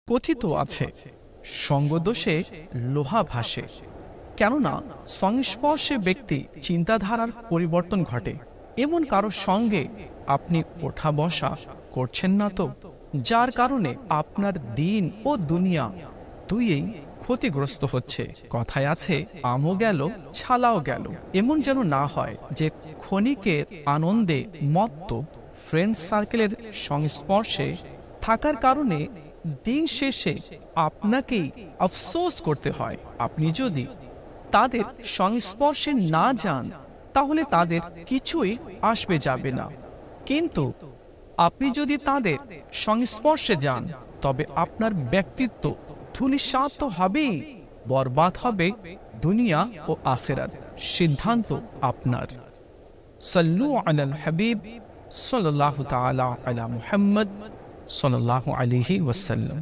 কথিত আছে সঙ্গদোষে লোহা ভাসে, কেননা সংস্পর্শে ব্যক্তি চিন্তাধারার পরিবর্তন ঘটে। এমন কারোর সঙ্গে আপনি ওঠা বসা করছেন না তো, যার কারণে আপনার দিন ও দুনিয়া দুইয়েই ক্ষতিগ্রস্ত হচ্ছে। কথায় আছে আমও গেল ছালাও গেল। এমন যেন না হয় যে ক্ষণিকের আনন্দে মত্ত ফ্রেন্ড সার্কেলের সংস্পর্শে থাকার কারণে দিন শেষে আপনাকেই আফসোস করতে হয়। আপনি যদি তাদের সংস্পর্শে না যান তাহলে তাদের কিছুই আসবে যাবে না, কিন্তু আপনি যদি তাদের সংস্পর্শে যান তবে আপনার ব্যক্তিত্ব ধূলিসাৎ তো হবেই, বরবাদ হবে দুনিয়া ও আখিরাত। সিদ্ধান্ত আপনার। সাল্লু আলাল হাবিব সাল্লাল্লাহু তাআলা আলা মুহাম্মদ সাল্লাল্লাহু আলাইহি ওয়াসাল্লাম।